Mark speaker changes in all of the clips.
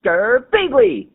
Speaker 1: Girbeagly!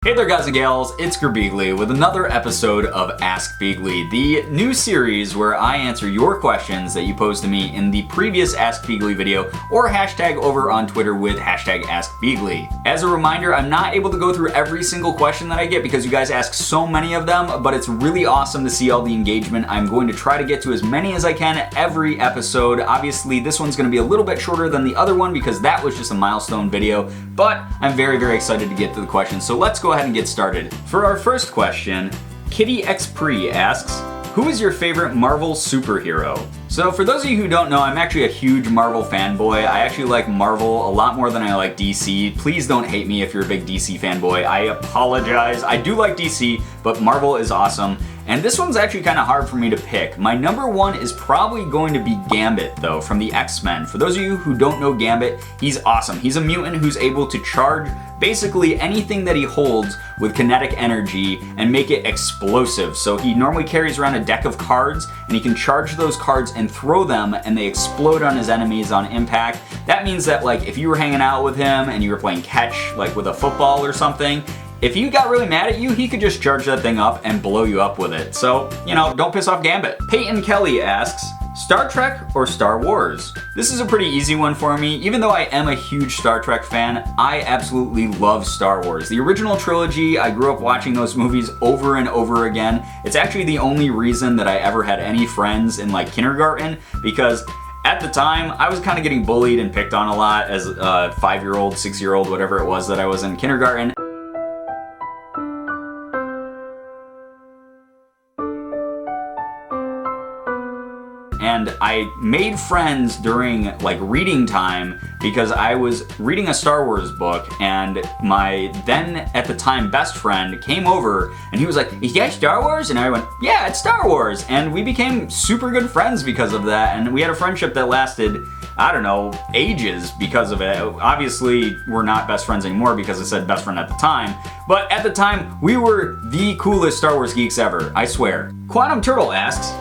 Speaker 2: Hey there guys and gals, it's Girbeagly with another episode of Askbeagly, the new series where I answer your questions that you posed to me in the previous Askbeagly video or hashtag over on Twitter with hashtag Askbeagly. As a reminder, I'm not able to go through every single question that I get because you guys ask so many of them, but it's really awesome to see all the engagement. I'm going to try to get to as many as I can every episode. Obviously, this one's going to be a little bit shorter than the other one because that was just a milestone video, but I'm very, very excited to get to the questions, so let's go ahead and get started. For our first question, Kitty X Pre asks, who is your favorite Marvel superhero? So for those of you who don't know, I'm actually a huge Marvel fanboy. I actually like Marvel a lot more than I like DC. Please don't hate me if you're a big DC fanboy. I apologize. I do like DC, but Marvel is awesome. And this one's actually kind of hard for me to pick. My number one is probably going to be Gambit, though, from the X-Men. For those of you who don't know Gambit, he's awesome. He's a mutant who's able to charge basically anything that he holds with kinetic energy and make it explosive. So he normally carries around a deck of cards, and he can charge those cards and throw them, and they explode on his enemies on impact. That means that, like, if you were hanging out with him and you were playing catch, like with a football or something, if he got really mad at you, he could just charge that thing up and blow you up with it. So, you know, don't piss off Gambit. Peyton Kelly asks, Star Trek or Star Wars? This is a pretty easy one for me. Even though I am a huge Star Trek fan, I absolutely love Star Wars. The original trilogy, I grew up watching those movies over and over again. It's actually the only reason that I ever had any friends in like kindergarten, because at the time, I was kind of getting bullied and picked on a lot as a 5-year-old, 6-year-old, whatever it was that I was in kindergarten. And I made friends during like reading time because I was reading a Star Wars book, and my then at the time best friend came over and he was like, "Is that Star Wars?" And I went, "Yeah, it's Star Wars." And we became super good friends because of that, and we had a friendship that lasted, I don't know, ages because of it. Obviously, we're not best friends anymore because I said best friend at the time, but at the time, we were the coolest Star Wars geeks ever, I swear. Quantum Turtle asks,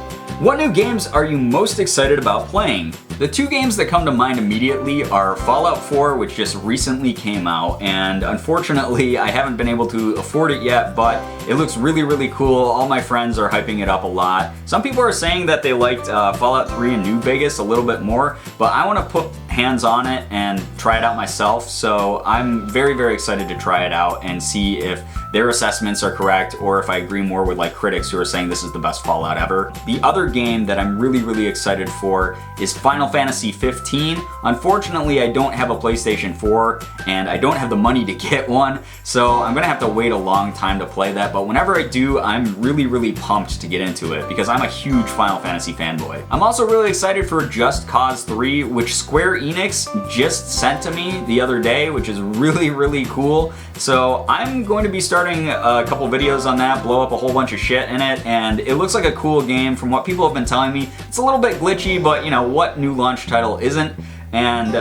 Speaker 2: what new games are you most excited about playing? The two games that come to mind immediately are Fallout 4, which just recently came out, and unfortunately I haven't been able to afford it yet, but it looks really, really cool. All my friends are hyping it up a lot. Some people are saying that they liked Fallout 3 and New Vegas a little bit more, but I want to put hands on it and try it out myself, so I'm very, very excited to try it out and see if their assessments are correct or if I agree more with like critics who are saying this is the best Fallout ever. The other game that I'm really, really excited for is Final Fantasy 15. Unfortunately, I don't have a PlayStation 4 and I don't have the money to get one, so I'm gonna have to wait a long time to play that, but whenever I do, I'm really, really pumped to get into it because I'm a huge Final Fantasy fanboy. I'm also really excited for Just Cause 3, which Square Enix just sent to me the other day, which is really, really cool. So I'm going to be starting a couple videos on that, blow up a whole bunch of shit in it, and it looks like a cool game from what people have been telling me. It's a little bit glitchy, but you know, what new launch title isn't? And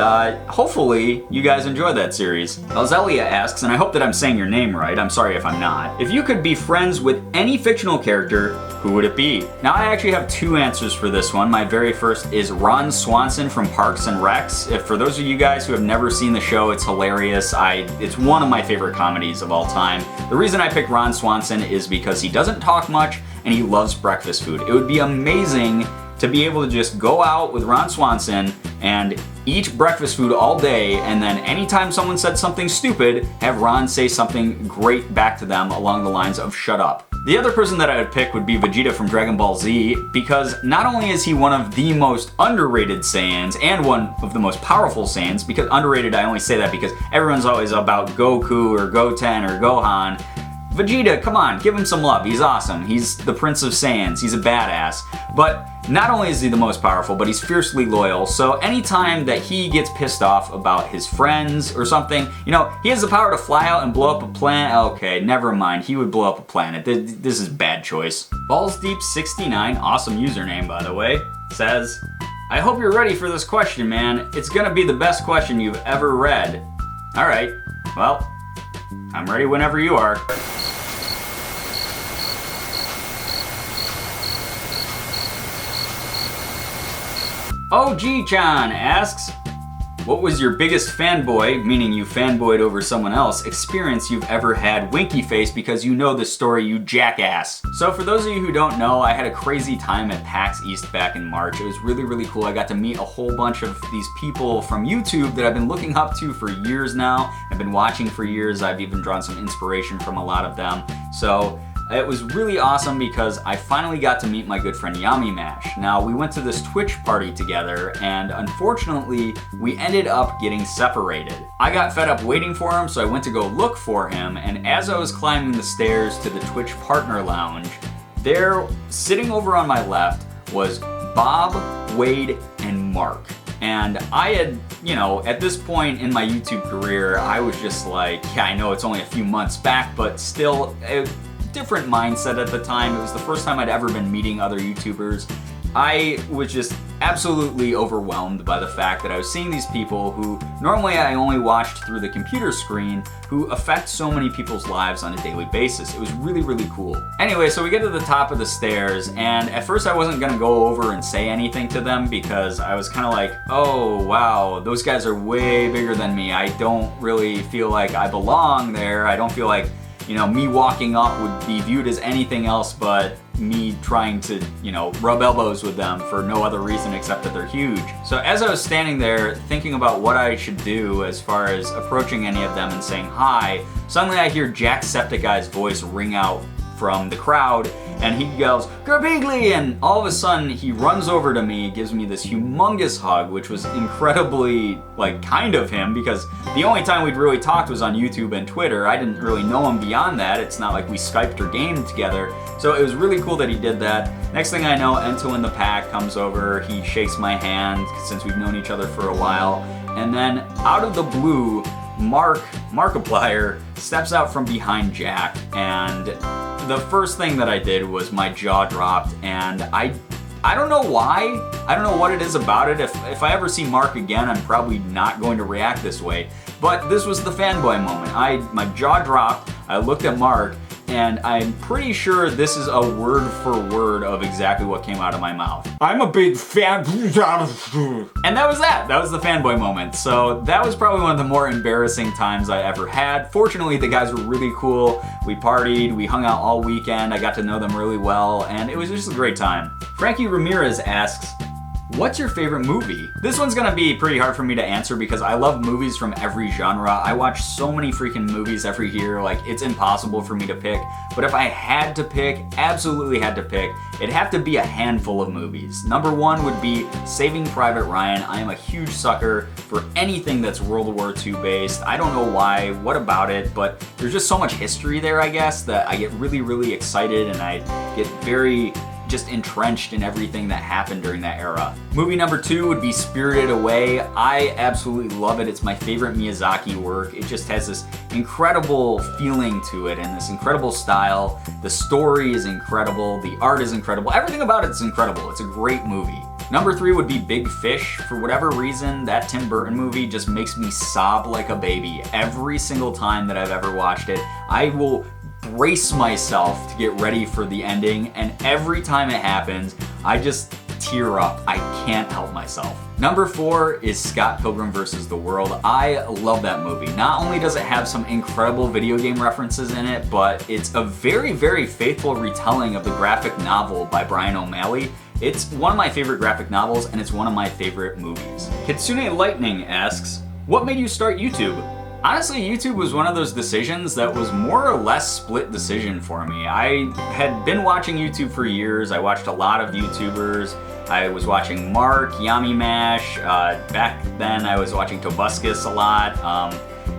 Speaker 2: hopefully you guys enjoy that series. Alzelia asks, and I hope that I'm saying your name right, I'm sorry if I'm not, if you could be friends with any fictional character, who would it be? Now I actually have two answers for this one. My very first is Ron Swanson from Parks and Recs. If for those of you guys who have never seen the show, it's hilarious. It's one of my favorite comedies of all time. The reason I picked Ron Swanson is because he doesn't talk much and he loves breakfast food. It would be amazing to be able to just go out with Ron Swanson and eat breakfast food all day, and then anytime someone said something stupid, have Ron say something great back to them along the lines of "shut up." The other person that I would pick would be Vegeta from Dragon Ball Z, because not only is he one of the most underrated Saiyans and one of the most powerful Saiyans, because underrated, I only say that because everyone's always about Goku or Goten or Gohan. Vegeta, come on, give him some love. He's awesome. He's the Prince of Saiyans. He's a badass. But not only is he the most powerful, but he's fiercely loyal. So anytime that he gets pissed off about his friends or something, you know, he has the power to fly out and blow up a planet. Okay, never mind. He would blow up a planet. This is bad choice. Ballsdeep69, awesome username by the way, says, I hope you're ready for this question, man. It's gonna be the best question you've ever read. All right, well, I'm ready whenever you are. OG-chan asks, What was your biggest fanboy, meaning you fanboyed over someone else, experience you've ever had? Winky face because you know the story, you jackass. So for those of you who don't know, I had a crazy time at PAX East back in March. It was really, really cool. I got to meet a whole bunch of these people from YouTube that I've been looking up to for years now. I've been watching for years. I've even drawn some inspiration from a lot of them. So it was really awesome because I finally got to meet my good friend Yami Mash. Now, we went to this Twitch party together, and unfortunately, we ended up getting separated. I got fed up waiting for him, so I went to go look for him, and as I was climbing the stairs to the Twitch Partner Lounge, there, sitting over on my left, was Bob, Wade, and Mark. And I had, you know, at this point in my YouTube career, I was just like, yeah, I know it's only a few months back, but still, different mindset at the time. It was the first time I'd ever been meeting other YouTubers. I was just absolutely overwhelmed by the fact that I was seeing these people who normally I only watched through the computer screen, who affect so many people's lives on a daily basis. It was really, really cool. Anyway, so we get to the top of the stairs, and at first I wasn't gonna go over and say anything to them because I was kind of like, oh wow, those guys are way bigger than me. I don't really feel like I belong there. I don't feel like, you know, me walking up would be viewed as anything else but me trying to, you know, rub elbows with them for no other reason except that they're huge. So as I was standing there thinking about what I should do as far as approaching any of them and saying hi, suddenly I hear Jacksepticeye's voice ring out from the crowd, and he yells, "Girbeagly!" And all of a sudden he runs over to me, gives me this humongous hug, which was incredibly, like, kind of him, because the only time we'd really talked was on YouTube and Twitter. I didn't really know him beyond that. It's not like we Skyped or gamed together. So it was really cool that he did that. Next thing I know, Ento in the Pack comes over, he shakes my hand since we've known each other for a while, and then out of the blue, Markiplier steps out from behind Jack, and the first thing that I did was my jaw dropped, and I don't know why. I don't know what it is about it. If I ever see Mark again, I'm probably not going to react this way. But this was the fanboy moment. My jaw dropped, I looked at Mark, and I'm pretty sure this is a word for word of exactly what came out of my mouth. I'm a big fan. And that was that. That was the fanboy moment. So that was probably one of the more embarrassing times I ever had. Fortunately, the guys were really cool. We partied, we hung out all weekend. I got to know them really well, and it was just a great time. Frankie Ramirez asks, what's your favorite movie? This one's gonna be pretty hard for me to answer because I love movies from every genre. I watch so many freaking movies every year, like it's impossible for me to pick. But if I had to pick, absolutely had to pick, it'd have to be a handful of movies. Number one would be Saving Private Ryan. I am a huge sucker for anything that's World War II based. I don't know why, what about it, but there's just so much history there, I guess, that I get really, really excited and I get very just entrenched in everything that happened during that era. Movie number two would be Spirited Away. I absolutely love it. It's my favorite Miyazaki work. It just has this incredible feeling to it and this incredible style. The story is incredible. The art is incredible. Everything about it is incredible. It's a great movie. Number three would be Big Fish. For whatever reason, that Tim Burton movie just makes me sob like a baby. Every single time that I've ever watched it, I will brace myself to get ready for the ending, and every time it happens, I just tear up. I can't help myself. Number four is Scott Pilgrim vs. the World. I love that movie. Not only does it have some incredible video game references in it, but it's a very, very faithful retelling of the graphic novel by Brian O'Malley. It's one of my favorite graphic novels, and it's one of my favorite movies. Kitsune Lightning asks, what made you start YouTube? Honestly, YouTube was one of those decisions that was more or less split decision for me. I had been watching YouTube for years. I watched a lot of YouTubers. I was watching Mark, Yami Mash. Back then I was watching Tobuscus a lot.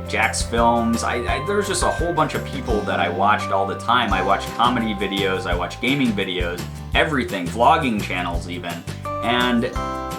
Speaker 2: Jack's Films. There was just a whole bunch of people that I watched all the time. I watched comedy videos, I watched gaming videos, everything, vlogging channels even. And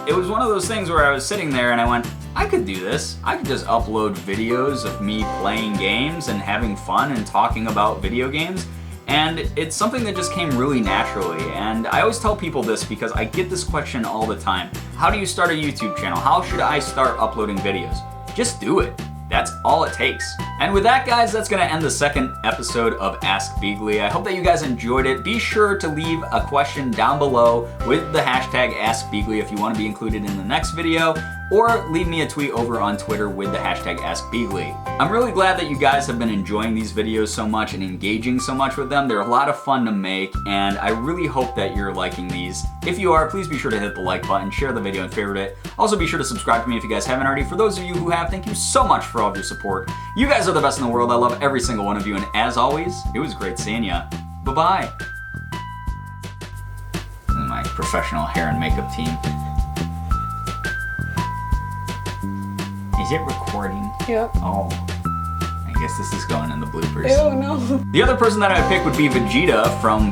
Speaker 2: it was one of those things where I was sitting there and I went, I could do this. I could just upload videos of me playing games and having fun and talking about video games. And it's something that just came really naturally. And I always tell people this because I get this question all the time. How do you start a YouTube channel? How should I start uploading videos? Just do it. That's all it takes. And with that, guys, that's gonna end the second episode of Askbeagly. I hope that you guys enjoyed it. Be sure to leave a question down below with the hashtag Askbeagly if you want to be included in the next video. or leave me a tweet over on Twitter with the hashtag Askbeagly. I'm really glad that you guys have been enjoying these videos so much and engaging so much with them. They're a lot of fun to make, and I really hope that you're liking these. If you are, please be sure to hit the like button, share the video, and favorite it. Also be sure to subscribe to me if you guys haven't already. For those of you who have, thank you so much for all of your support. You guys are the best in the world. I love every single one of you, and as always, it was great seeing you. Bye-bye. This is my professional hair and makeup team. Is it recording?
Speaker 1: Yep.
Speaker 2: Oh. I guess this is going in the bloopers.
Speaker 1: Ew, no.
Speaker 2: The other person that I would pick would be VEGETA from